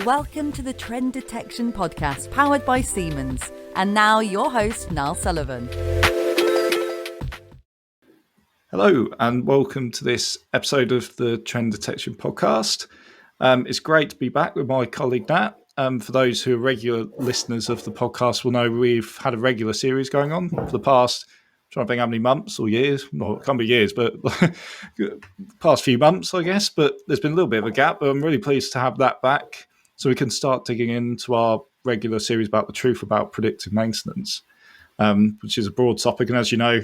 Welcome to the Trend Detection Podcast, powered by Siemens. And now your host, Niall Sullivan. Hello, and welcome to this episode of the Trend Detection Podcast. It's great to be back with my colleague Nat. For those who are regular listeners of the podcast will know we've had a regular series going on for the past, I'm trying to think how many months or years. Well, it can't be years, but past few months, I guess. But there's been a little bit of a gap, but I'm really pleased to have that back so we can start digging into our regular series about the truth about predictive maintenance, which is a broad topic. And as you know,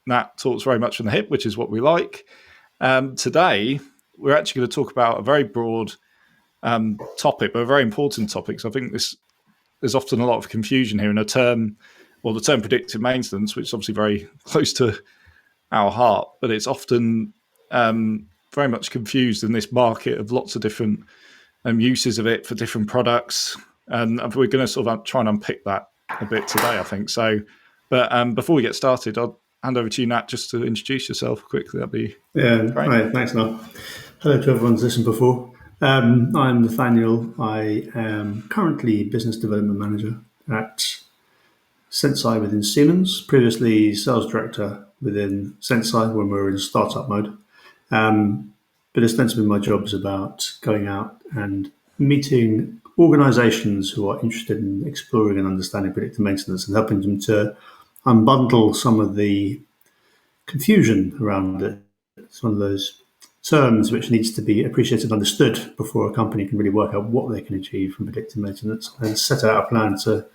Nat talks very much from the hip, which is what we like. Today, we're actually going to talk about a very broad topic, but a very important topic. So I think there's often a lot of confusion here in the term predictive maintenance, which is obviously very close to our heart, but it's often very much confused in this market of lots of different uses of it for different products. And we're going to sort of try and unpick that a bit today, I think. So, but before we get started, I'll hand over to you, Nat, just to introduce yourself quickly. That'd be great. Hi, thanks, Niall. Hello to everyone who's listened before. I'm Nathaniel. I am currently Business Development Manager at Senseye within Siemens, previously Sales Director within Senseye when we were in startup mode. But ostensibly my job is about going out and meeting organisations who are interested in exploring and understanding predictive maintenance and helping them to unbundle some of the confusion around it. It's one of those terms which needs to be appreciated and understood before a company can really work out what they can achieve from predictive maintenance and set out a plan to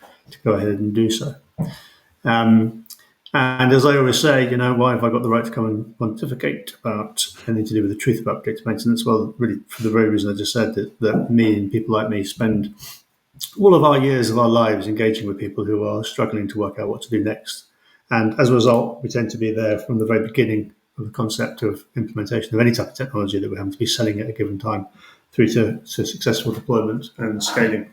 go ahead and do so. And as I always say, why have I got the right to come and pontificate about anything to do with the truth about predictive maintenance? Well, really, for the very reason I just said, that me and people like me spend all of our years of our lives engaging with people who are struggling to work out what to do next. And as a result, we tend to be there from the very beginning of the concept of implementation of any type of technology that we happen to be selling at a given time through to successful deployment and scaling.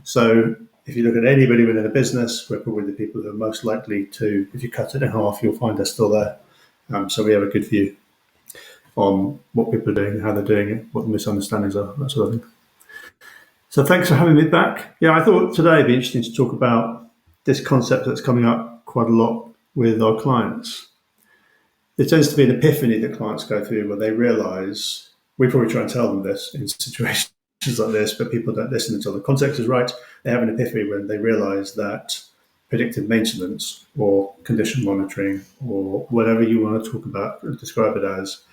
So if you look at anybody within a business, we're probably the people who are most likely to, if you cut it in half, you'll find us still there. So we have a good view on what people are doing, how they're doing it, what the misunderstandings are, that sort of thing. So thanks for having me back. Yeah, I thought today it'd be interesting to talk about this concept that's coming up quite a lot with our clients. There tends to be an epiphany that clients go through where they realise, we probably try and tell them this in situations like this, but people don't listen until the context is right. They have an epiphany when they realise that predictive maintenance or condition monitoring or whatever you want to talk about, describe it as,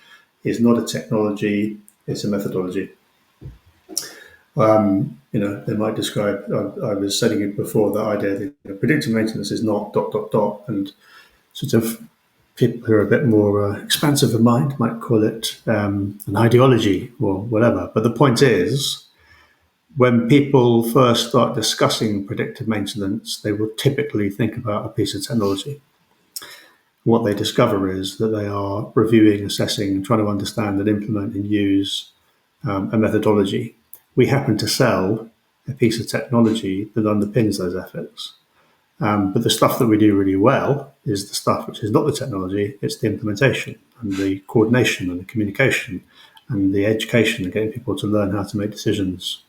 is not a technology, it's a methodology. They might describe, I was saying it before, the idea that predictive maintenance is not ... and sort of people who are a bit more expansive of mind might call it an ideology or whatever. But the point is, when people first start discussing predictive maintenance, they will typically think about a piece of technology. What they discover is that they are reviewing, assessing, trying to understand and implement and use a methodology. We happen to sell a piece of technology that underpins those efforts. But the stuff that we do really well is the stuff which is not the technology, it's the implementation and the coordination and the communication and the education and getting people to learn how to make decisions.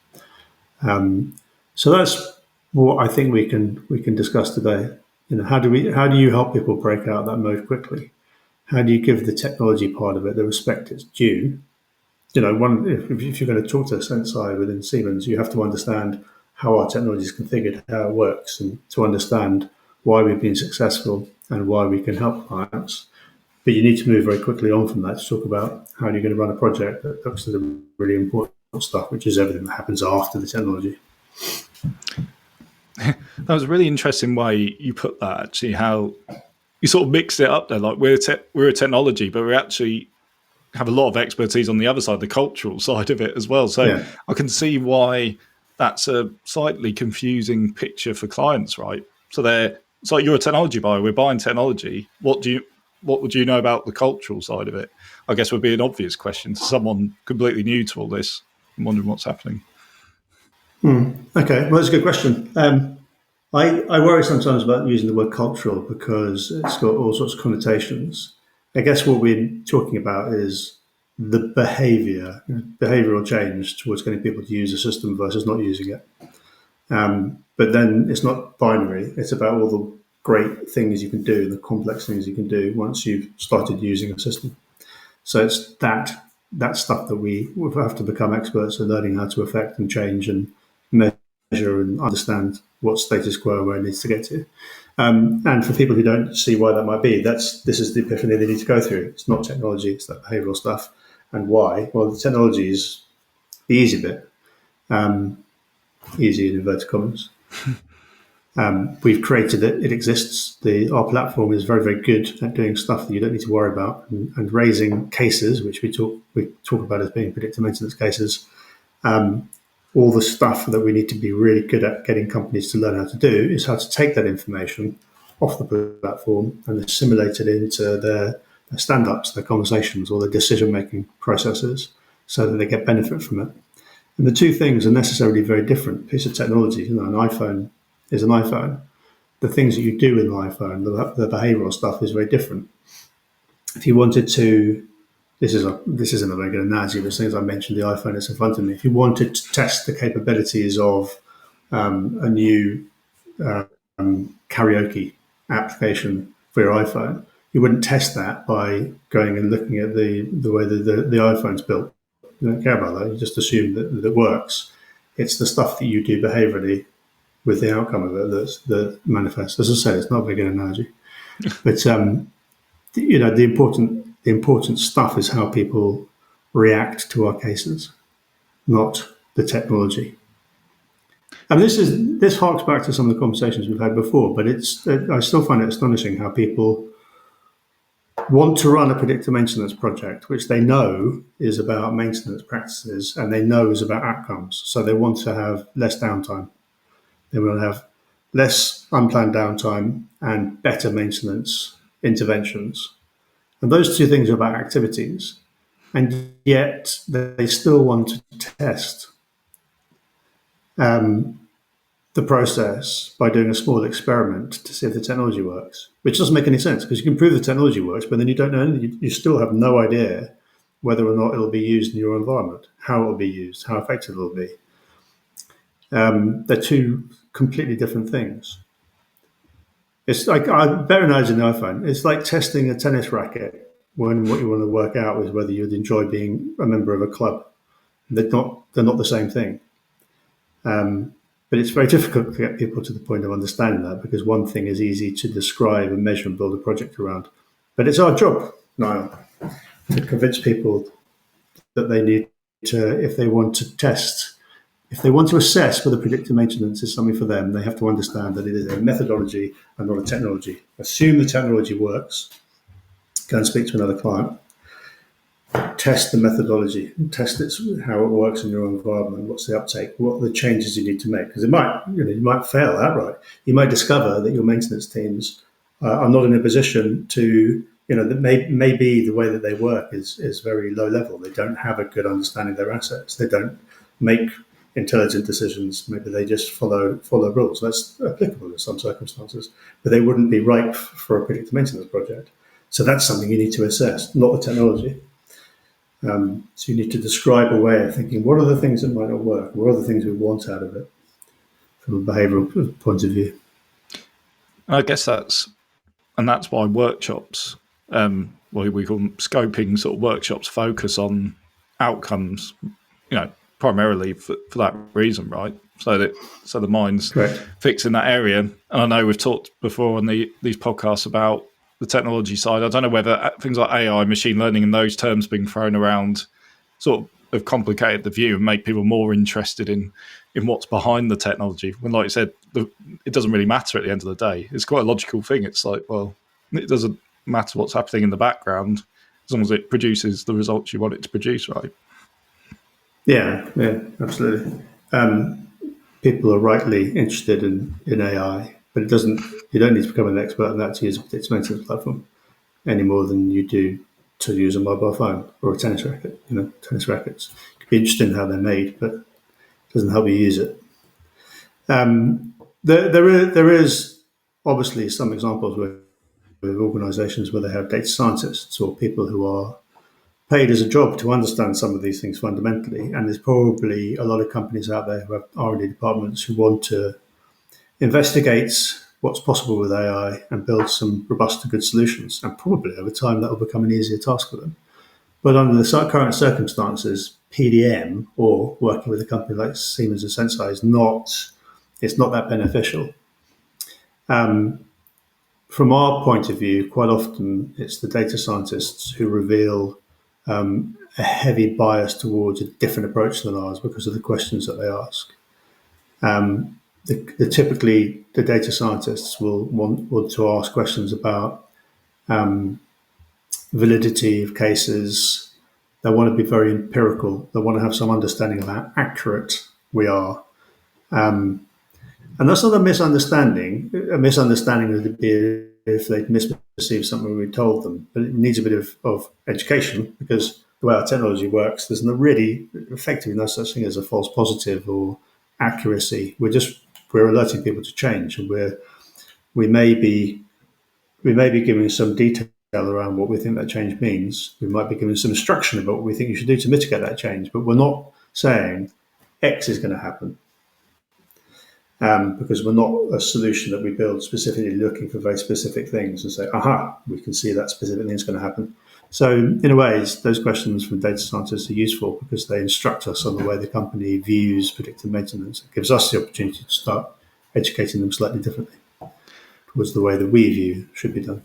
So that's what I think we can discuss today. How do you help people break out that mode quickly? How do you give the technology part of it the respect it's due? If you're going to talk to a Senseye within Siemens, you have to understand how our technology is configured, how it works, and to understand why we've been successful and why we can help clients. But you need to move very quickly on from that to talk about how you're going to run a project that looks at the really important stuff, which is everything that happens after the technology. That was a really interesting way you put that, actually, how you sort of mixed it up there. Like we're a technology, but we actually have a lot of expertise on the other side, the cultural side of it as well. So yeah. I can see why that's a slightly confusing picture for clients, right? So it's like you're a technology buyer, we're buying technology. What would you know about the cultural side of it? I guess would be an obvious question to someone completely new to all this and wondering what's happening. Okay, well, that's a good question. I worry sometimes about using the word cultural because it's got all sorts of connotations. I guess what we're talking about is the behavioural change towards getting people to use a system versus not using it. But then it's not binary. It's about all the great things you can do and the complex things you can do once you've started using a system. So it's that stuff that we have to become experts at learning how to affect and change and measure and understand what status quo and where it needs to get to. And for people who don't see why that might be, this is the epiphany they need to go through. It's not technology, it's that behavioural stuff. And why? Well, the technology is the easy bit. Easy in inverted commas. We've created it. It exists. Our platform is very, very good at doing stuff that you don't need to worry about and raising cases, which we talk about as being predictive maintenance cases. All the stuff that we need to be really good at getting companies to learn how to do is how to take that information off the platform and assimilate it into their stand-ups, their conversations, or their decision-making processes so that they get benefit from it. And the two things are necessarily very different. A piece of technology, an iPhone is an iPhone. The things that you do in the iPhone, the behavioural stuff is very different. If you wanted to, this isn't a very good analogy, but as soon as I mentioned the iPhone that's in front of me, if you wanted to test the capabilities of a new karaoke application for your iPhone, you wouldn't test that by going and looking at the way the iPhone's built. You don't care about that. You just assume that it works. It's the stuff that you do behaviourally with the outcome of it that manifests. As I said, it's not a very good analogy, but the important stuff is how people react to our cases, not the technology. And this harks back to some of the conversations we've had before, but I still find it astonishing how people want to run a predictive maintenance project, which they know is about maintenance practices and they know is about outcomes. So they want to have less downtime. They want to have less unplanned downtime and better maintenance interventions. And those two things are about activities. And yet they still want to test the process by doing a small experiment to see if the technology works, which doesn't make any sense because you can prove the technology works, but then you don't know anything. You still have no idea whether or not it'll be used in your environment, how it'll be used, how effective it'll be. They're two completely different things. It's like, I better analogy than the iPhone. It's like testing a tennis racket when what you want to work out is whether you'd enjoy being a member of a club. They're not the same thing. But it's very difficult to get people to the point of understanding that because one thing is easy to describe and measure and build a project around. But it's our job, Niall, to convince people that they need to, if they want to test, if they want to assess whether predictive maintenance is something for them, they have to understand that it is a methodology and not a technology. Assume the technology works, go and speak to another client, test the methodology, test how it works in your environment, what's the uptake, what are the changes you need to make. Because you might fail outright. You might discover that your maintenance teams are not in a position to, that maybe the way that they work is very low level. They don't have a good understanding of their assets. They don't make intelligent decisions. Maybe they just follow rules. That's applicable in some circumstances, but they wouldn't be ripe for a predictive maintenance project. So that's something you need to assess, not the technology. So you need to describe a way of thinking, what are the things that might not work? What are the things we want out of it from a behavioural point of view? I guess that's why workshops, we call them scoping sort of workshops, focus on outcomes, primarily for that reason, right? So the mind's Correct. fixed in that area. And I know we've talked before on these podcasts about the technology side. I don't know whether things like AI, machine learning, and those terms being thrown around sort of have complicated the view and make people more interested in what's behind the technology. When, like you said, it doesn't really matter at the end of the day. It's quite a logical thing. It's like, well, it doesn't matter what's happening in the background as long as it produces the results you want it to produce, right? Yeah, absolutely. People are rightly interested in AI, but you don't need to become an expert in that to use a predictive maintenance platform any more than you do to use a mobile phone or a tennis racket. Tennis rackets could be interesting in how they're made, but it doesn't help you use it. There is obviously some examples with organisations where they have data scientists or people who are paid as a job to understand some of these things fundamentally. And there's probably a lot of companies out there who have R&D departments who want to investigate what's possible with AI and build some robust and good solutions. And probably over time that will become an easier task for them. But under the current circumstances, PDM or working with a company like Siemens and Senseye it's not that beneficial. From our point of view, quite often it's the data scientists who reveal a heavy bias towards a different approach than ours because of the questions that they ask. Typically, the data scientists will want to ask questions about validity of cases. They want to be very empirical. They want to have some understanding of how accurate we are. And that's not a misunderstanding. A misunderstanding would be if they'd misperceived something we told them. But it needs a bit of education because the way our technology works, there's no really effectively no such thing as a false positive or accuracy. We're alerting people to change, and we may be giving some detail around what we think that change means. We might be giving some instruction about what we think you should do to mitigate that change, but we're not saying X is going to happen. Because we're not a solution that we build specifically looking for very specific things and say, aha, we can see that specific thing is going to happen. So in a way, those questions from data scientists are useful because they instruct us on the way the company views predictive maintenance. It gives us the opportunity to start educating them slightly differently towards the way that we view should be done.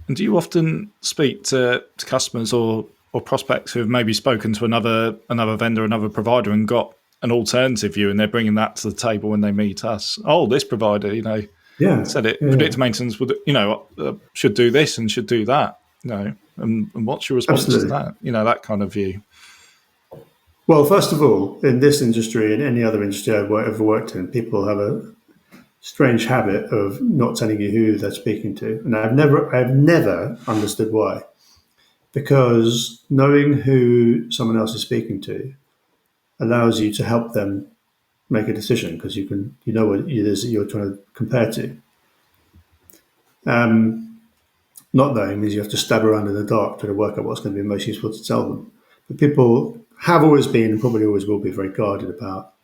And do you often speak to customers or prospects who have maybe spoken to another vendor, another provider and got an alternative view, and they're bringing that to the table when they meet us? Oh, this provider, said it. Predictive maintenance would, should do this and should do that. And what's your response to that? That kind of view. Well, first of all, in this industry and any other industry I've ever worked in, people have a strange habit of not telling you who they're speaking to, and I've never understood why. Because knowing who someone else is speaking to allows you to help them make a decision because you know what it is that you're trying to compare to. Not knowing means you have to stab around in the dark to work out what's going to be most useful to tell them. But people have always been and probably always will be very guarded about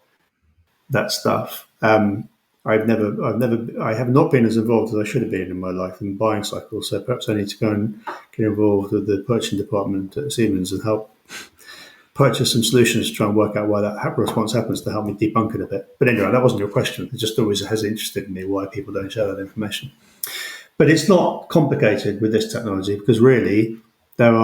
that stuff. I have not been as involved as I should have been in my life in buying cycles. So perhaps I need to go and get involved with the purchasing department at Siemens and help purchase some solutions to try and work out why that response happens to help me debunk it a bit. But anyway, that wasn't your question. It just always has interested in me why people don't share that information. But it's not complicated with this technology because really there's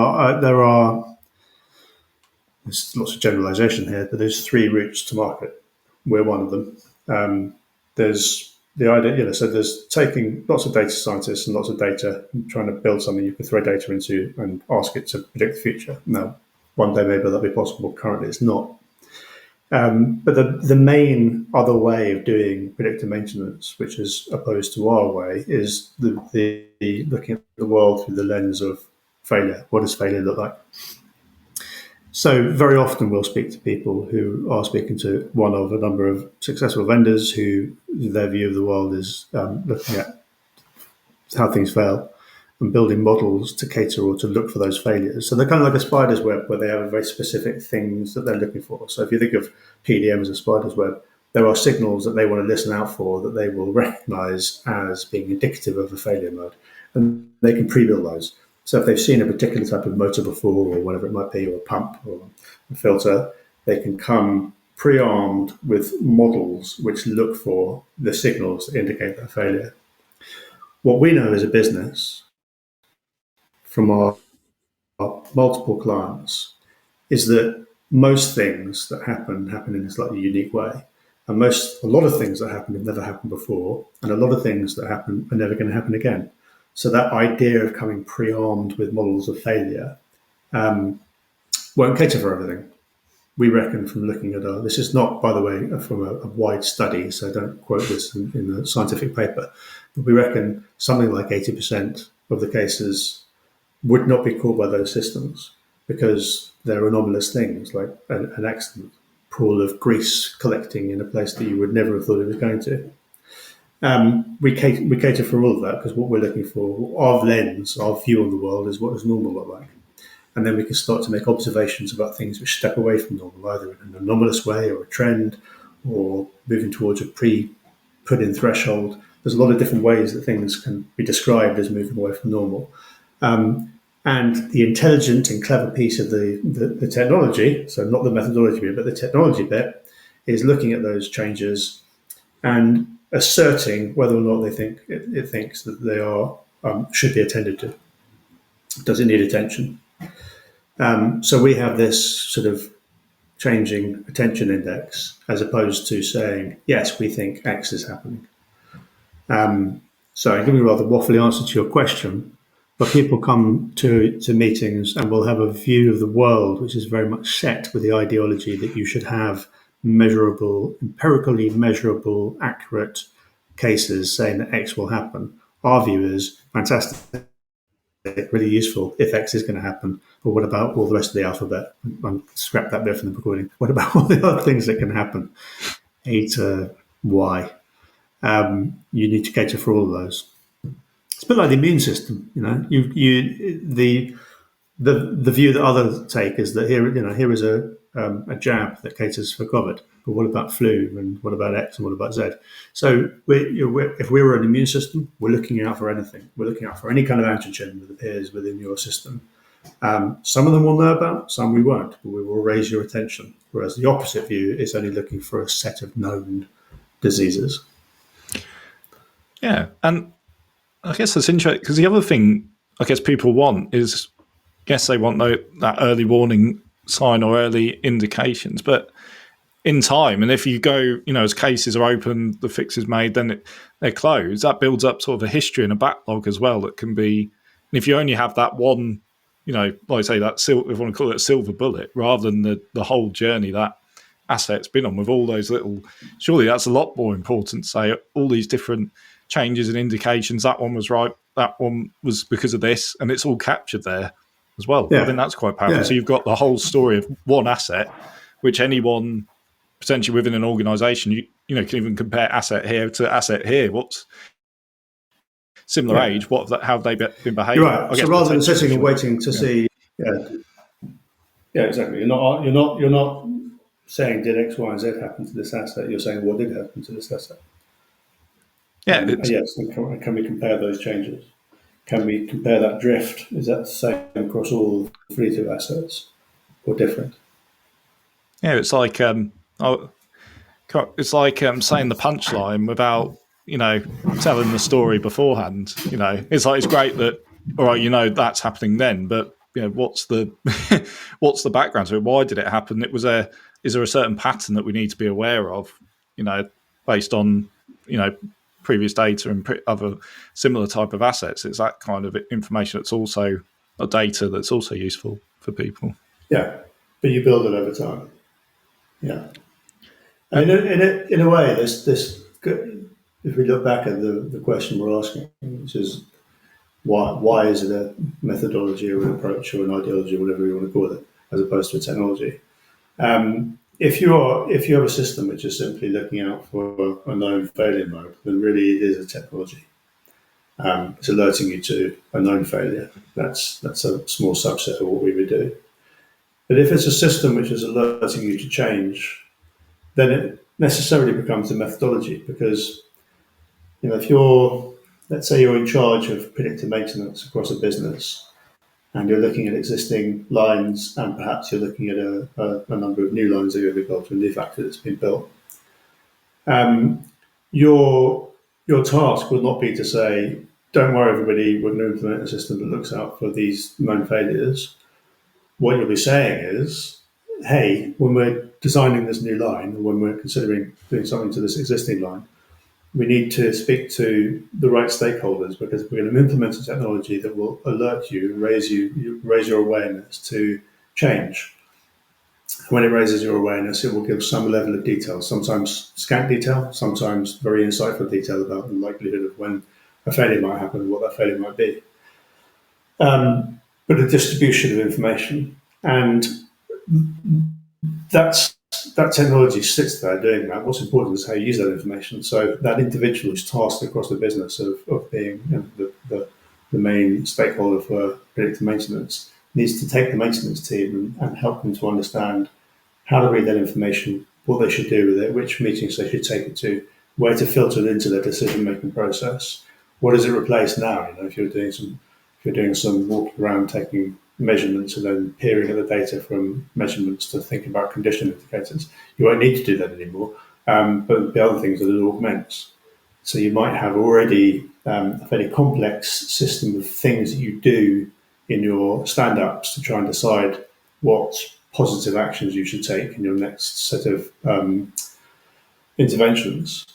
lots of generalization here, but there's 3 routes to market. We're one of them. There's the idea, so there's taking lots of data scientists and lots of data and trying to build something you can throw data into and ask it to predict the future. Now, one day maybe that'll be possible. Currently, it's not. But the main other way of doing predictive maintenance, which is opposed to our way, is the looking at the world through the lens of failure. What does failure look like? So very often we'll speak to people who are speaking to one of a number of successful vendors who their view of the world is looking at how things fail and building models to cater or to look for those failures. So they're kind of like a spider's web where they have very specific things that they're looking for. So if you think of PDM as a spider's web, there are signals that they want to listen out for that they will recognize as being indicative of a failure mode. And they can pre-build those. So if they've seen a particular type of motor before or whatever it might be, or a pump or a filter, they can come pre-armed with models which look for the signals that indicate that failure. What we know as a business from our multiple clients is that most things that happen in a slightly unique way. And a lot of things that happen have never happened before, and a lot of things that happen are never going to happen again. So that idea of coming pre-armed with models of failure won't cater for everything. We reckon from looking at this is not, by the way, from a wide study, so don't quote this in a scientific paper, but we reckon something like 80% of the cases would not be caught by those systems because they're anomalous things like an accident, pool of grease collecting in a place that you would never have thought it was going to. We cater for all of that because what we're looking for, our lens, our view on the world is what does normal look like. and then we can start to make observations about things which step away from normal, either in an anomalous way or a trend, or moving towards a pre-put-in threshold. There's a lot of different ways that things can be described as moving away from normal. And the intelligent and clever piece of the technology, so not the methodology bit, but the technology bit, is looking at those changes and asserting whether or not it thinks that they are should be attended to. Does it need attention? So we have this sort of changing attention index, as opposed to saying, yes, we think X is happening. So I'm giving a rather waffly answer to your question, but people come to meetings and will have a view of the world which is very much set with the ideology that you should have measurable, empirically measurable, accurate cases saying that X will happen. Our view is fantastic, really useful if X is going to happen. But what about all the rest of the alphabet? I'll scrap that bit from the recording. What about all the other things that can happen? A to Y. You need to cater for all of those. It's a bit like the immune system, the view that others take is that here is a jab that caters for COVID, but what about flu, and what about X, and what about Z? So if we were an immune system, we're looking out for anything. We're looking out for any kind of antigen that appears within your system. Some of them we'll know about, some we won't, but we will raise your attention. Whereas the opposite view is only looking for a set of known diseases. Yeah, and I guess that's interesting, because the other thing I guess people want is, they want that early warning sign or early indications, but in time, and if you go, as cases are open, the fix is made, then they're closed, that builds up sort of a history and a backlog as well that can be, and if you only have that one, like I say, that if you want to call it a silver bullet, rather than the whole journey that asset's been on with all those little, surely that's a lot more important to say all these different changes and indications, that one was right, that one was because of this, and it's all captured there as well. Yeah. I think that's quite powerful. Yeah. So you've got the whole story of one asset, which anyone potentially within an organisation, you can even compare asset here to asset here. What's similar age? How have they been behaving? You're right. So rather than sitting and waiting to see, exactly. You're not saying did X, Y, and Z happen to this asset. You're saying what did happen to this asset. Yeah. Yes. And can we compare those changes? Can we compare that drift? Is that the same across all fleet of assets, or different? Yeah, it's like saying the punchline without telling the story beforehand. It's like, it's great that all right, that's happening then, but what's the what's the background to it? Why did it happen? Is there a certain pattern that we need to be aware of? Based on previous data and other similar type of assets. It's that kind of information that's also a data that's also useful for people. Yeah, but you build it over time. Yeah, and in a way, this if we look back at the question we're asking, which is why is it a methodology or an approach or an ideology or whatever you want to call it, as opposed to a technology? If you have a system which is simply looking out for a known failure mode, then really it is a technology. It's alerting you to a known failure. That's a small subset of what we would do. But if it's a system which is alerting you to change, then it necessarily becomes a methodology, because if let's say you're in charge of predictive maintenance across a business, and you're looking at existing lines, and perhaps you're looking at a number of new lines that you're built to a new factory that's been built. Your task will not be to say, don't worry everybody, we're going to implement a system that looks out for these known failures. What you'll be saying is, hey, when we're designing this new line, or when we're considering doing something to this existing line, we need to speak to the right stakeholders, because we're going to implement a technology that will alert you and raise your awareness to change. When it raises your awareness, it will give some level of detail, sometimes scant detail, sometimes very insightful detail about the likelihood of when a failure might happen and what that failure might be. But a distribution of information, and that technology sits there doing that. What's important is how you use that information. So that individual is tasked across the business of being the main stakeholder for predictive maintenance needs to take the maintenance team and help them to understand how to read that information, what they should do with it, which meetings they should take it to, where to filter it into their decision-making process. What does it replace now? If you're doing some walking around, taking measurements, and then peering at the data from measurements to think about condition indicators, you won't need to do that anymore. But the other things that it augments. So you might have already a fairly complex system of things that you do in your stand-ups to try and decide what positive actions you should take in your next set of interventions.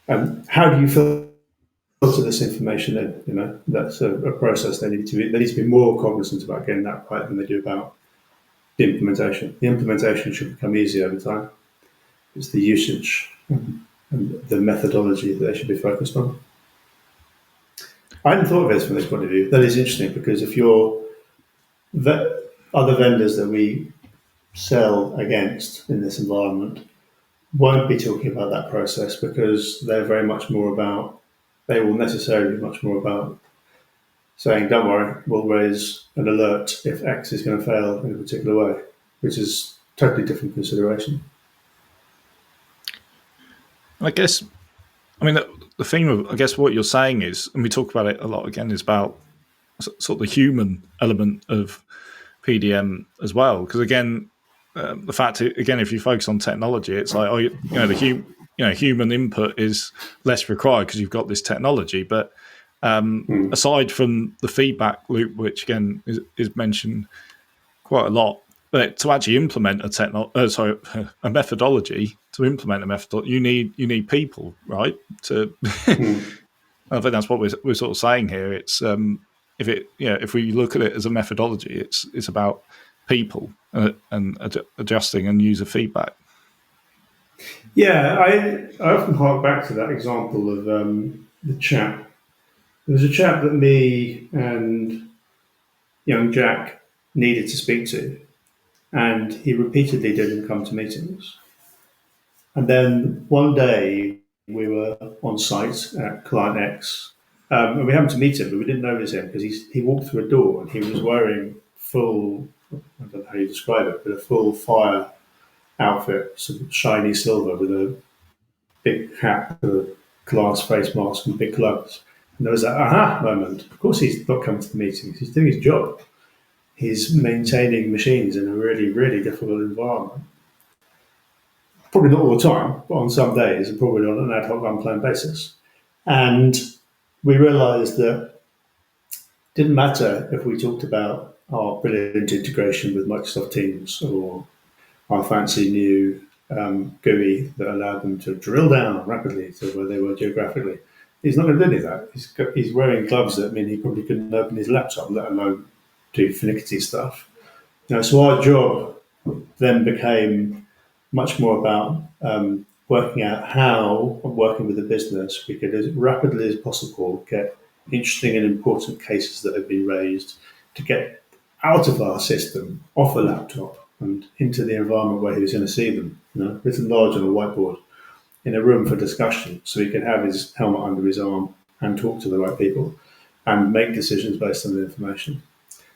And how do you filter this information in? That's a process they need to be more cognizant about getting that right than they do about the implementation. The implementation should become easier over time. It's the usage and the methodology that they should be focused on. I hadn't thought of this from this point of view. That is interesting, because if you're other vendors that we sell against in this environment won't be talking about that process, because they're very much more about, they will necessarily be much more about saying, don't worry, we'll raise an alert if X is going to fail in a particular way, which is totally different consideration. I guess, the theme of, I guess, what you're saying is, and we talk about it a lot again, is about sort of the human element of PDM as well. Because again, the fact, again, if you focus on technology, it's like, human input is less required because you've got this technology. But aside from the feedback loop, which again is mentioned quite a lot, but to actually implement a methodology, to implement a methodology, you need people, right? I think that's what we're sort of saying here. It's if we look at it as a methodology, it's about people and adjusting and user feedback. Yeah, I often hark back to that example of the chap. There was a chap that me and young Jack needed to speak to, and he repeatedly didn't come to meetings. And then one day we were on site at Client X, and we happened to meet him, but we didn't notice him because he walked through a door and he was wearing full, I don't know how you describe it, but a full fire outfit, sort of shiny silver with a big hat, with a glass face mask and big gloves. And there was that aha moment. Of course he's not coming to the meetings, he's doing his job. He's maintaining machines in a really, really difficult environment. Probably not all the time, but on some days, and probably on an ad hoc, unplanned basis. And we realised that it didn't matter if we talked about our brilliant integration with Microsoft Teams or our fancy new GUI that allowed them to drill down rapidly to where they were geographically. He's not going to do any of that. He's wearing gloves that mean he probably couldn't open his laptop, let alone do finicky stuff. So our job then became much more about working out how, working with the business, we could as rapidly as possible get interesting and important cases that have been raised to get out of our system, off a laptop, and into the environment where he was going to see them, written large on a whiteboard, in a room for discussion, so he could have his helmet under his arm and talk to the right people and make decisions based on the information.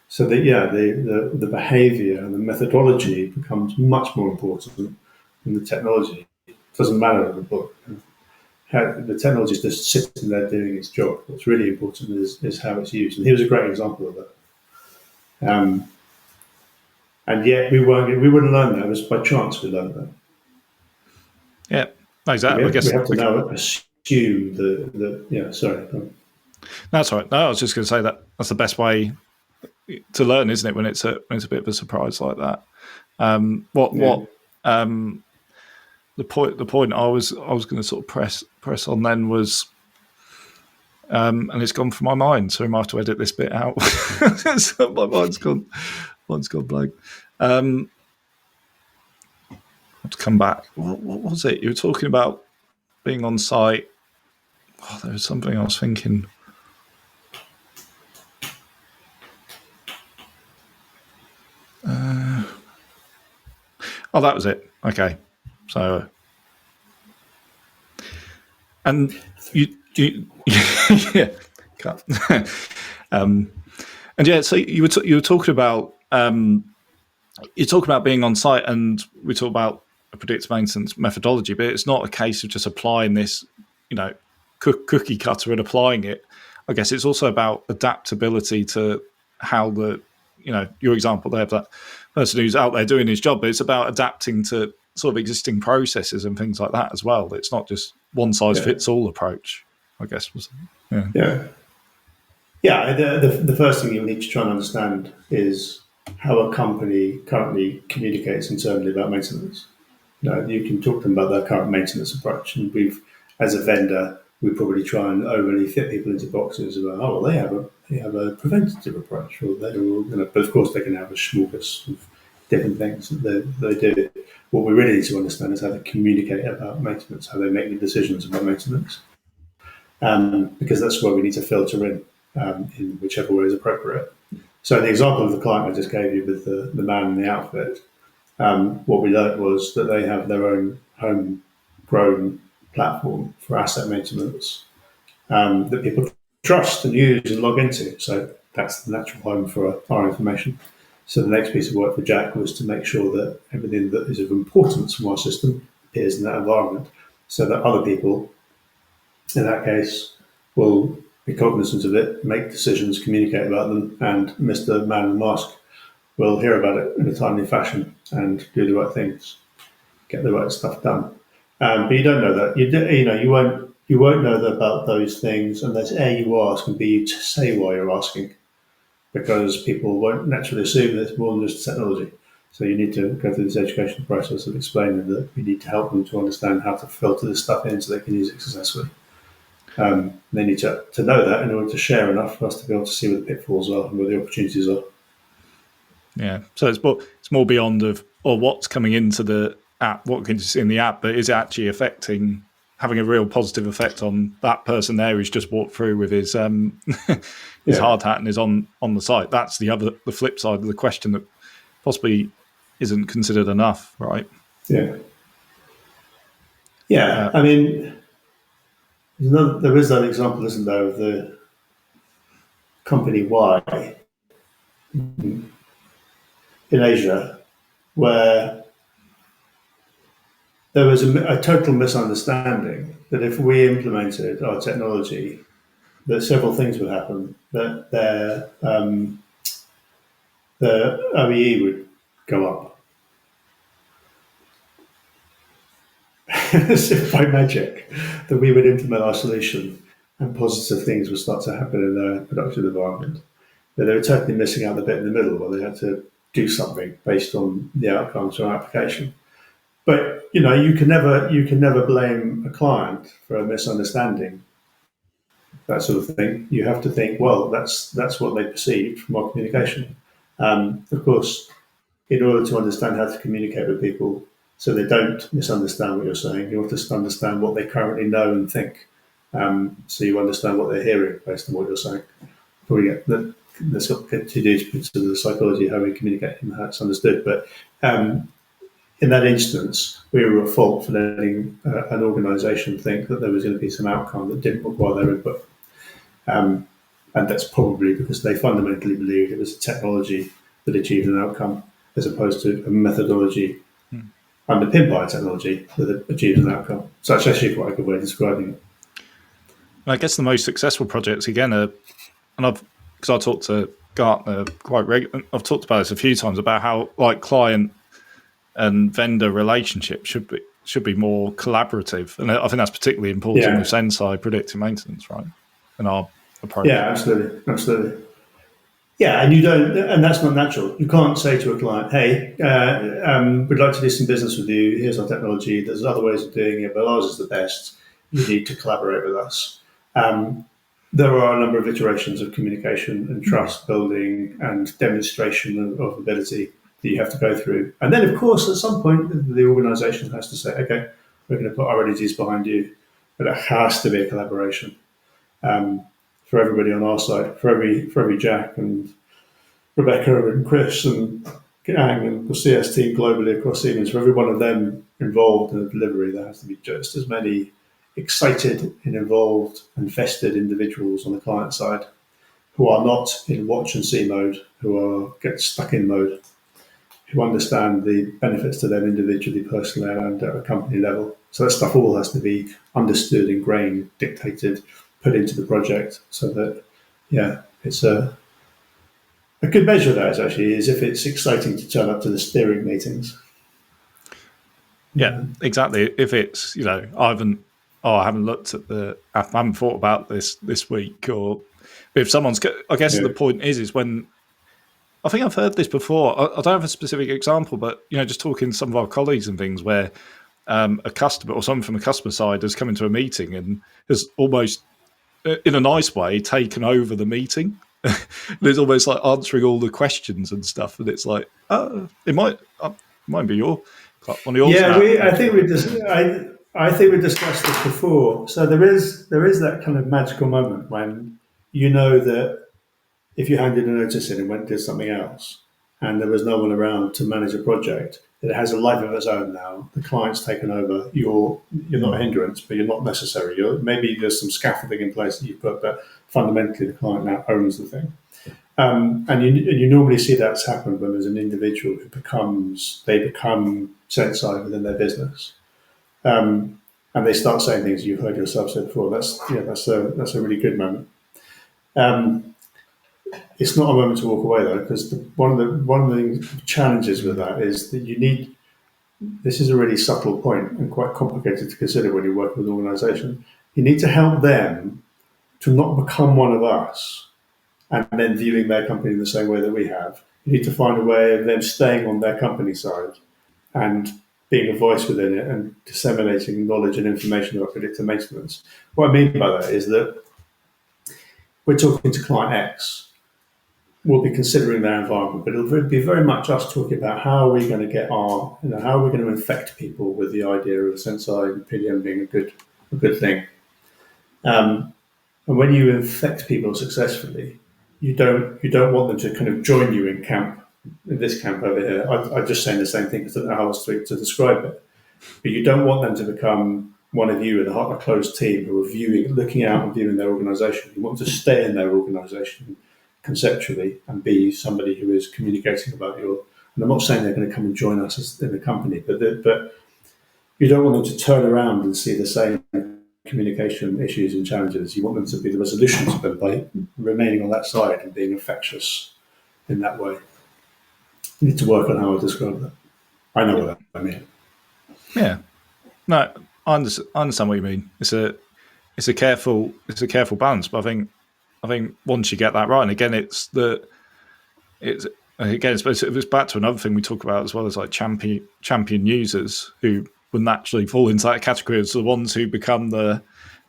So that the behaviour and the methodology becomes much more important than the technology. It doesn't matter in the book. The technology is just sitting there doing its job. What's really important is how it's used. And he was a great example of that. And yet we wouldn't learn that. It was by chance we learned that. Yeah, exactly. We have to now assume sorry. That's all right. No, I was just going to say that's the best way to learn, isn't it? When it's a bit of a surprise like that. The point I was going to sort of press on then was, and it's gone from my mind, so I might have to edit this bit out. So my mind's gone blank. I have to come back. What was it? You were talking about being on site. Oh, there was something I was thinking. That was it. Okay, so and you yeah, cut. And yeah, so you were talking about you talk about being on site, and we talk about a predictive maintenance methodology, but it's not a case of just applying this, cookie cutter and applying it. I guess it's also about adaptability to how your example there of that person who's out there doing his job, but it's about adapting to sort of existing processes and things like that as well. It's not just one size fits all approach, I guess. Yeah. The first thing you need to try and understand is how a company currently communicates internally about maintenance. You can talk to them about their current maintenance approach, and as a vendor, we probably try and overly fit people into boxes about, they have a preventative approach, but of course they can have a smorgasbord of different things that they do. What we really need to understand is how they communicate about maintenance, how they make the decisions about maintenance, because that's where we need to filter in whichever way is appropriate. So the example of the client I just gave you with the man in the outfit, what we learned was that they have their own homegrown platform for asset maintenance that people trust and use and log into. So that's the natural home for our information. So the next piece of work for Jack was to make sure that everything that is of importance from our system appears in that environment, so that other people, in that case, will be cognizant of it, make decisions, communicate about them, and Mr. Man in the Mask will hear about it in a timely fashion and do the right things, get the right stuff done. But you don't know that. You won't know about those things unless A, you ask, and B, you say why you're asking, because people won't naturally assume that it's more than just technology. So you need to go through this education process of explaining that you need to help them to understand how to filter this stuff in so they can use it successfully. They need to know that in order to share enough for us to be able to see where the pitfalls are and where the opportunities are. Yeah, so it's more beyond what's coming into the app, what can you see in the app, but is it actually having a real positive effect on that person there who's just walked through with his his hard hat and is on the site. That's the flip side of the question that possibly isn't considered enough, right? Yeah. I mean, there is that example, isn't there, of the company Y in Asia, where there was a total misunderstanding that if we implemented our technology, that several things would happen. That their OEE would go up. As if by magic, that we would implement our solution and positive things would start to happen in their production environment. That they were totally missing out the bit in the middle where they had to do something based on the outcomes from our application. But you can never blame a client for a misunderstanding, that sort of thing. You have to think, well, that's what they perceived from our communication. Of course, in order to understand how to communicate with people so they don't misunderstand what you're saying, you have to understand what they currently know and think. So you understand what they're hearing based on what you're saying. Probably let's not get too deep into the psychology of how we communicate and how it's understood. But in that instance, we were at fault for letting an organisation think that there was going to be some outcome that didn't require their input. And that's probably because they fundamentally believed it was a technology that achieved an outcome as opposed to a methodology underpinned by a technology that achieved an outcome. So that's actually quite a good way of describing it. I guess the most successful projects, again, because I talked to Gartner quite regularly, I've talked about this a few times about how client and vendor relationship should be more collaborative, and I think that's particularly important with Senseye Predictive Maintenance, right? And our approach. Yeah, absolutely. Yeah, and that's not natural. You can't say to a client, "Hey, we'd like to do some business with you. Here's our technology. There's other ways of doing it, but ours is the best. You need to collaborate with us." There are a number of iterations of communication and trust building and demonstration of ability that you have to go through. And then, of course, at some point, the organisation has to say, okay, we're going to put our energies behind you. But it has to be a collaboration for everybody on our side, for every Jack and Rebecca and Chris and Gang and the CS team globally across Siemens, for every one of them involved in the delivery, there has to be just as many excited and involved and vested individuals on the client side who are not in watch and see mode, who get stuck in mode, who understand the benefits to them individually, personally, and at a company level. So that stuff all has to be understood, ingrained, dictated, put into the project, so that it's a good measure of that is if it's exciting to turn up to the steering meetings. Yeah, exactly. If it's, I haven't looked at I haven't thought about this week, or if someone's, I guess the point is when, I think I've heard this before. I don't have a specific example, but, just talking to some of our colleagues and things where a customer or someone from the customer side has come into a meeting and has almost, in a nice way, taken over the meeting. It's almost like answering all the questions and stuff. And it's like, it might be one of yours. Yeah, I think we discussed this before. So there is that kind of magical moment when that if you handed a notice in and went and did something else, and there was no one around to manage a project, it has a life of its own now. The client's taken over. You're not a hindrance, but you're not necessary. Maybe there's some scaffolding in place that you've put, but fundamentally the client now owns the thing. And you normally see that's happened when there's an individual who become Senseye within their business, and they start saying things you've heard yourself say before. That's a really good moment. It's not a moment to walk away though, because one of the challenges with that is that this is a really subtle point and quite complicated to consider when you're working with an organisation. You need to help them to not become one of us and then viewing their company in the same way that we have. You need to find a way of them staying on their company side and being a voice within it and disseminating knowledge and information about predictive maintenance. What I mean by that is that we're talking to client X. We'll be considering their environment, but it'll be very much us talking about how are we going to how are we going to infect people with the idea of Senseye and PDM being a good thing. And when you infect people successfully, you don't want them to kind of join you in this camp over here. I'm just saying the same thing because I don't know how else to describe it. But you don't want them to become one of you in a closed team who are looking out and viewing their organisation. You want them to stay in their organisation conceptually and be somebody who is communicating about and I'm not saying they're going to come and join us in the company, but you don't want them to turn around and see the same communication issues and challenges. You want them to be the resolution to them by remaining on that side and being infectious in that way. You need to work on how I describe that. I know what I mean. Yeah. No, I understand what you mean. It's a careful balance, but I think once you get that right, and again, it's back to another thing we talk about as well as like champion users who would naturally fall into that category as the ones who become the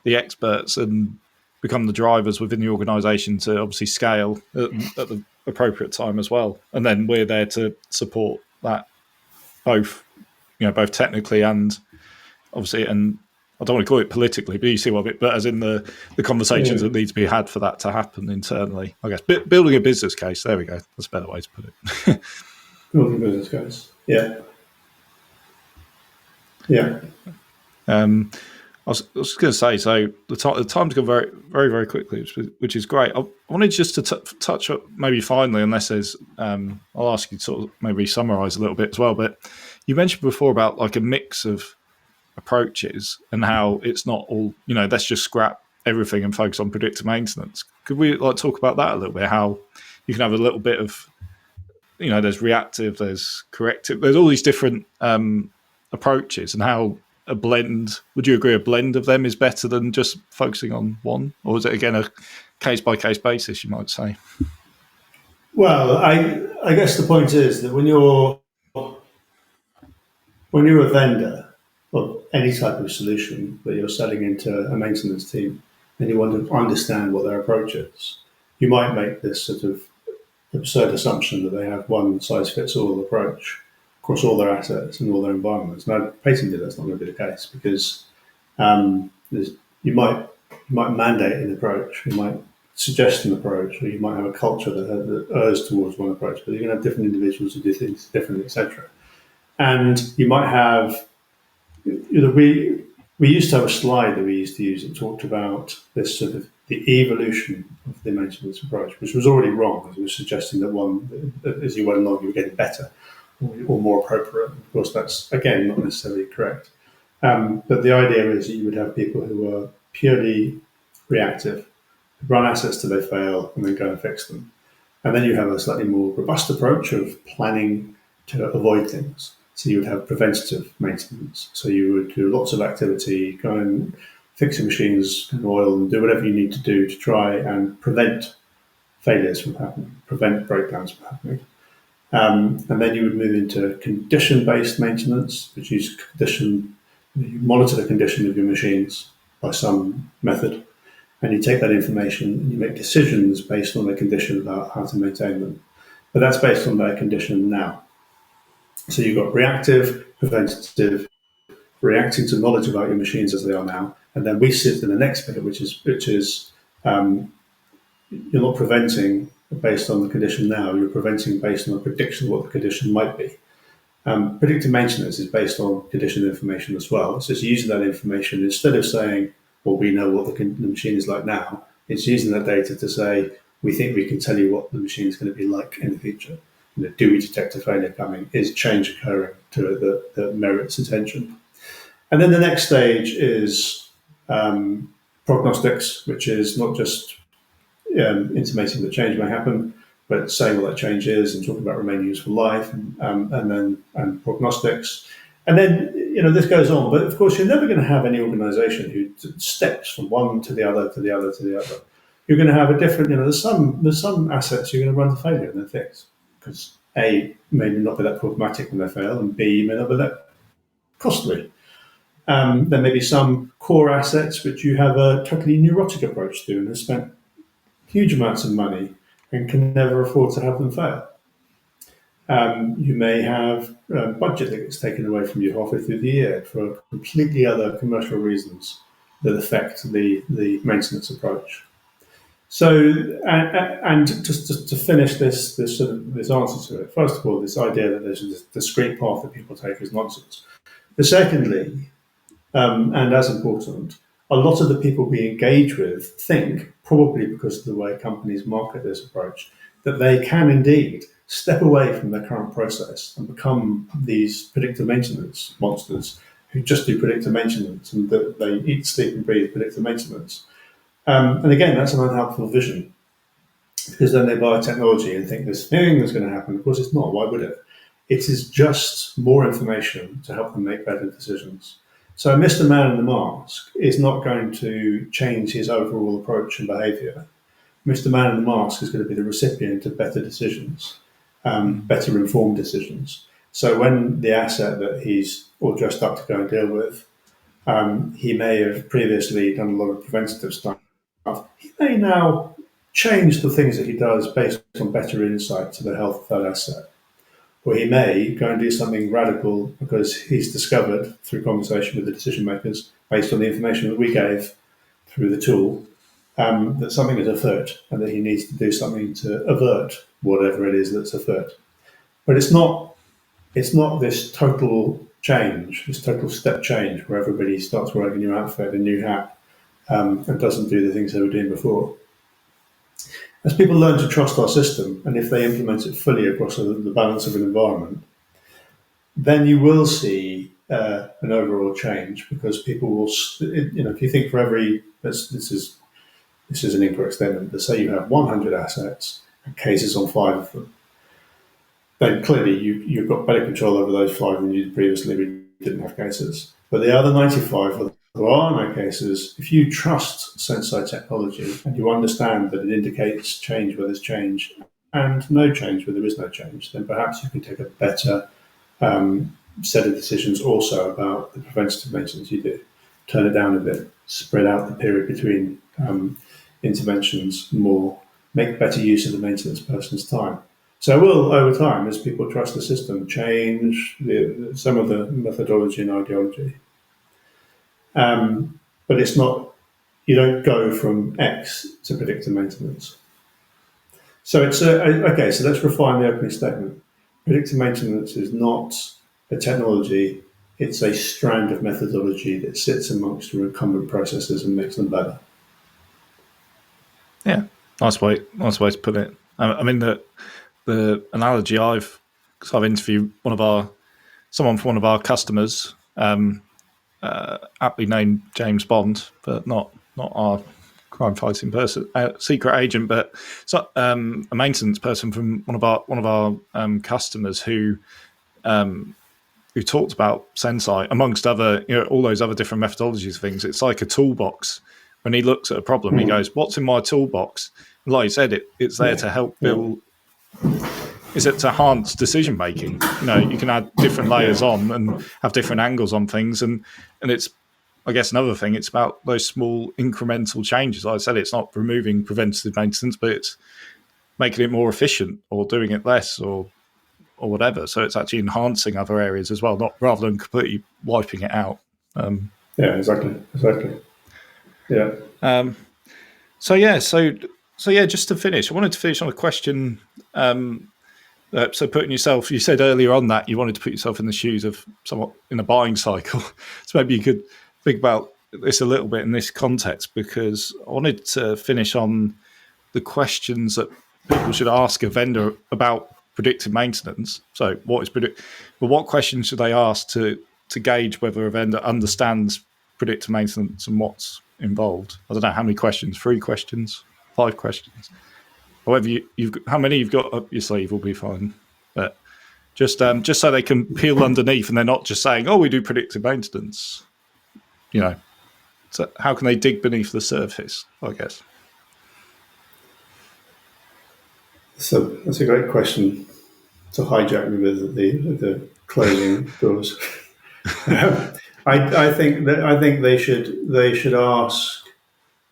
experts and become the drivers within the organisation to obviously scale at the appropriate time as well. And then we're there to support that both technically and obviously, and I don't want to call it politically, but you see what I mean, but as in the conversations that need to be had for that to happen internally, I guess. Building a business case, there we go. That's a better way to put it. Building a business case, yeah. Yeah. I was just going to say, so the time's gone very, very, very quickly, which is great. I wanted just to touch up maybe finally, unless there's, I'll ask you to sort of maybe summarise a little bit as well, but you mentioned before about like a mix of approaches and how it's not all, let's just scrap everything and focus on predictive maintenance. Could we talk about that a little bit, how you can have a little bit of, there's reactive, there's corrective, there's all these different approaches, and how a blend, would you agree a blend of them is better than just focusing on one? Or is it, again, a case-by-case basis, you might say? Well, I guess the point is that when you're a vendor of any type of solution that you're selling into a maintenance team and you want to understand what their approach is, you might make this sort of absurd assumption that they have one-size-fits-all approach across all their assets and all their environments. Now, patently, that's not going to be the case because you might mandate an approach, you might suggest an approach, or you might have a culture that errs towards one approach, but you're going to have different individuals who do things differently, etc. And you might have, we used to have a slide that we used to use that talked about this sort of the evolution of the maintenance approach, which was already wrong, because it was suggesting that as you went along, you were getting better or more appropriate. Of course, that's, again, not necessarily correct. But the idea is that you would have people who are purely reactive, run assets till they fail, and then go and fix them. And then you have a slightly more robust approach of planning to avoid things. So you would have preventative maintenance. So you would do lots of activity, go and fix your machines and oil and do whatever you need to do to try and prevent failures from happening, prevent breakdowns from happening. And then you would move into condition-based maintenance, which is you monitor the condition of your machines by some method, and you take that information and you make decisions based on the condition about how to maintain them. But that's based on their condition now. So you've got reactive, preventative, reacting to knowledge about your machines as they are now, and then we sit in the next bit, which is you're not preventing based on the condition now, you're preventing based on a prediction of what the condition might be. Predictive maintenance is based on condition information as well. It's just using that information instead of saying, well, we know what the machine is like now. It's using that data to say, we think we can tell you what the machine is going to be like in the future. Do we detect a failure coming? Is change occurring to it that merits attention? And then the next stage is prognostics, which is not just intimating that change may happen, but saying what that change is and talking about remaining useful life, and prognostics. And then, this goes on. But of course, you're never going to have any organisation who steps from one to the other, to the other, to the other. You're going to have a different, there's some assets you're going to run to failure and then fix. Because A, may not be that problematic when they fail, and B, may not be that costly. There may be some core assets which you have a totally neurotic approach to and have spent huge amounts of money and can never afford to have them fail. You may have a budget that gets taken away from you halfway through the year for completely other commercial reasons that affect the maintenance approach. So, and just to finish this answer to it, first of all, this idea that there's this discrete path that people take is nonsense. But secondly, and as important, a lot of the people we engage with think, probably because of the way companies market this approach, that they can indeed step away from their current process and become these predictive maintenance monsters who just do predictive maintenance and that they eat, sleep and breathe predictive maintenance. And again, that's an unhelpful vision, because then they buy technology and think this thing is going to happen. Of course, it's not. Why would it? It is just more information to help them make better decisions. So Mr. Man in the Mask is not going to change his overall approach and behaviour. Mr. Man in the Mask is going to be the recipient of better decisions, better informed decisions. So when the asset that he's all dressed up to go and deal with, he may have previously done a lot of preventative stuff. He may now change the things that he does based on better insight to the health of that asset. Or he may go and do something radical because he's discovered through conversation with the decision makers, based on the information that we gave through the tool, that something is afoot and that he needs to do something to avert whatever it is that's afoot. But it's not this total change, this total step change where everybody starts wearing a new outfit, a new hat, and doesn't do the things they were doing before. As people learn to trust our system, and if they implement it fully across the balance of an environment, then you will see an overall change, because people will, if you think for every, this is an incorrect statement, but say you have 100 assets and cases on 5 of them, then clearly you've got better control over those 5 than you did previously when you didn't have cases. But the other 95, there are no cases. If you trust Senseye technology and you understand that it indicates change where there's change and no change where there is no change, then perhaps you can take a better set of decisions also about the preventative maintenance you do. Turn it down a bit, spread out the period between interventions more, make better use of the maintenance person's time. So it will, over time, as people trust the system, change some of the methodology and ideology. But it's not, you don't go from X to predictive maintenance. So it's okay, so let's refine the opening statement. Predictive maintenance is not a technology, it's a strand of methodology that sits amongst your incumbent processes and makes them better. Nice way to put it. I mean, the analogy I've interviewed someone from one of our customers, aptly named James Bond, but not our crime fighting person, secret agent, but a maintenance person from one of our customers who talked about Senseye amongst other, all those other different methodologies of things. It's like a toolbox. When he looks at a problem, he goes, "What's in my toolbox?" And like you said, it's there to help build. Is it to enhance decision making? You can add different layers on and have different angles on things, and it's, I guess, another thing. It's about those small incremental changes. Like I said, it's not removing preventative maintenance, but it's making it more efficient or doing it less or whatever. So it's actually enhancing other areas as well, not rather than completely wiping it out. Yeah, exactly. Yeah. So just to finish, I wanted to finish on a question. So putting yourself, you said earlier on that you wanted to put yourself in the shoes of someone in a buying cycle. So maybe you could think about this a little bit in this context, because I wanted to finish on the questions that people should ask a vendor about predictive maintenance. So what questions should they ask to gauge whether a vendor understands predictive maintenance and what's involved? I don't know how many questions, 3 questions, 5 questions. However, how many you've got up your sleeve will be fine. But just so they can peel underneath and they're not just saying, "Oh, we do predictive maintenance." So how can they dig beneath the surface, I guess? So that's a great question to hijack me with the closing doors. I think they should ask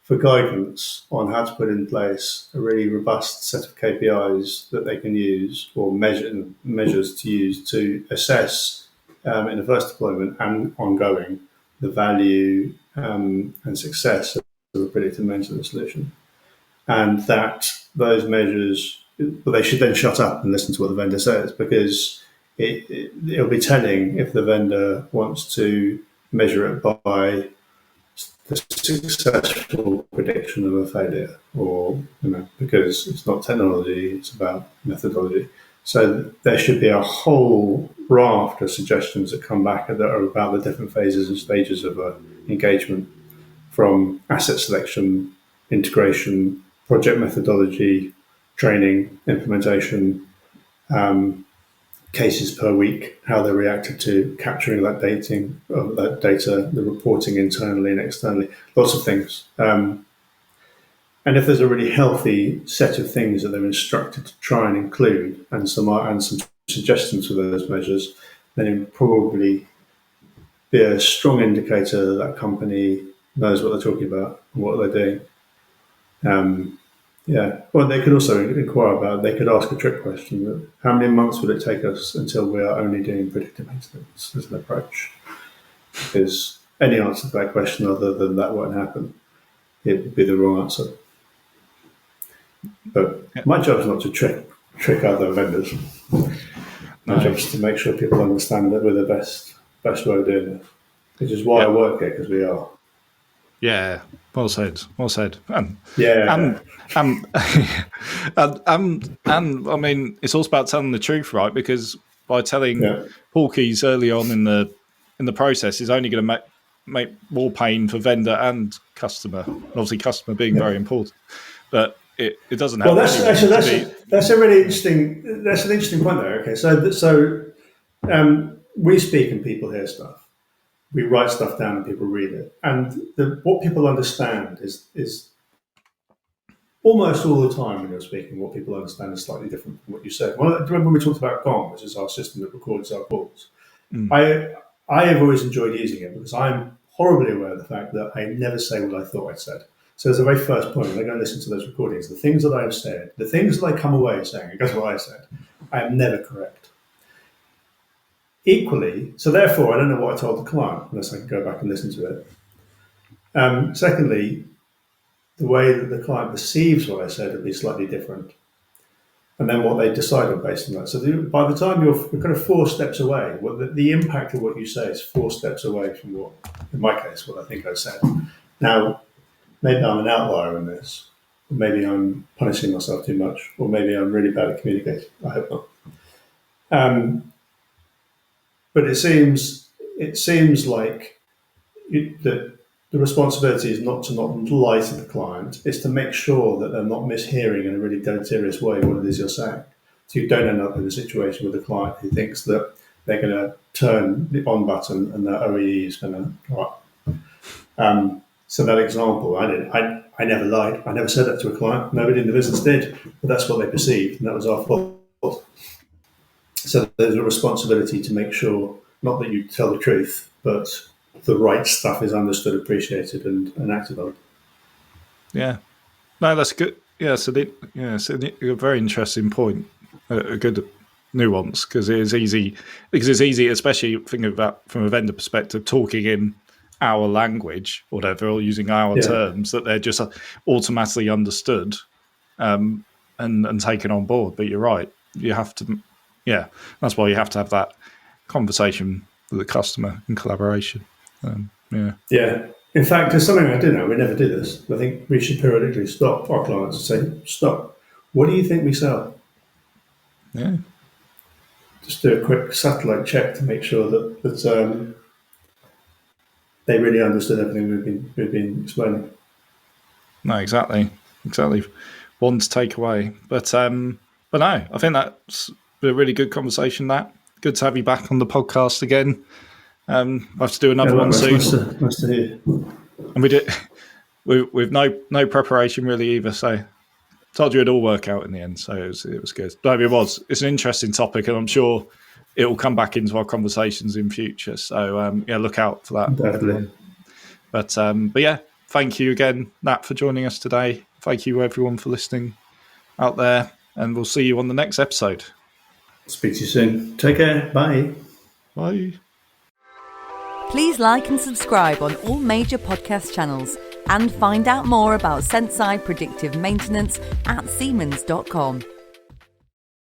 for guidance on how to put in place a really robust set of KPIs that they can use, or measures to use to assess in the first deployment and ongoing the value and success of a predictive maintenance solution. And that those measures, but they should then shut up and listen to what the vendor says, because it'll be telling if the vendor wants to measure it by the successful prediction of a failure, or because it's not technology, it's about methodology. So there should be a whole raft of suggestions that come back that are about the different phases and stages of engagement, from asset selection, integration, project methodology, training, implementation, cases per week, how they reacted to capturing that data, the reporting internally and externally, lots of things. And if there's a really healthy set of things that they're instructed to try and include, and some suggestions for those measures, then it would probably be a strong indicator that company knows what they're talking about and what they're doing. Well, they could also inquire about, they could ask a trick question: how many months would it take us until we are only doing predictive maintenance as an approach? Because any answer to that question other than that won't happen, it would be the wrong answer. But my job is not to trick other vendors. My job is to make sure people understand that we're the best way of doing it, which is why I work here, because we are. Yeah, well said. And I mean, it's also about telling the truth, right? Because by telling porkies early on in the process is only going to make more pain for vendor and customer. And obviously, customer being very important, but it doesn't help. Well, that's a really interesting. That's an interesting point there. Okay, so we speak and people hear stuff. We write stuff down and people read it. And what people understand is almost all the time when you're speaking, what people understand is slightly different from what you said. Well, do you remember when we talked about Gong, which is our system that records our calls? I have always enjoyed using it because I'm horribly aware of the fact that I never say what I thought I'd said. So as the very first point, when I go and listen to those recordings, the things that I have said, the things that I come away saying, guess what I said, I am never correct. Equally, so therefore, I don't know what I told the client unless I can go back and listen to it. Secondly, the way that the client perceives what I said would be slightly different. And then what they decide on based on that. So by the time you're kind of 4 steps away, the impact of what you say is 4 steps away from in my case, what I think I said. Now, maybe I'm an outlier in this, maybe I'm punishing myself too much, or maybe I'm really bad at communicating. I hope not. But it seems like that the responsibility is not to not lie to the client; it's to make sure that they're not mishearing in a really deleterious way what it is you're saying. So you don't end up in a situation with a client who thinks that they're going to turn the on button and their OEE is going to go up. So that example, I never lied. I never said that to a client. Nobody in the business did, but that's what they perceived, and that was our fault. So there's a responsibility to make sure, not that you tell the truth, but the right stuff is understood, appreciated, and acted on. Yeah, no, that's good. Yeah, so a very interesting point, a good nuance, because it's easy, especially thinking about from a vendor perspective, talking in our language or whatever, or using our terms, that they're just automatically understood and taken on board. But you're right, you have to, that's why you have to have that conversation with the customer in collaboration. Yeah. In fact, there's something I do know. We never do this. I think we should periodically stop our clients and say, "Stop. What do you think we sell?" Yeah. Just do a quick satellite check to make sure that they really understood everything we've been explaining. No, exactly. One to take away, but no, I think that's been a really good conversation. That good to have you back on the podcast again. I have to do another one soon. Nice to hear. And we did with no preparation really either. So told you it'd all work out in the end. So it was good. But it was. It's an interesting topic, and I'm sure it will come back into our conversations in future. So look out for that. Definitely. But yeah, thank you again, Nat, for joining us today. Thank you everyone for listening out there, and we'll see you on the next episode. Speak to you soon. Take care. Bye. Bye. Please like and subscribe on all major podcast channels and find out more about Senseye Predictive Maintenance at Siemens.com.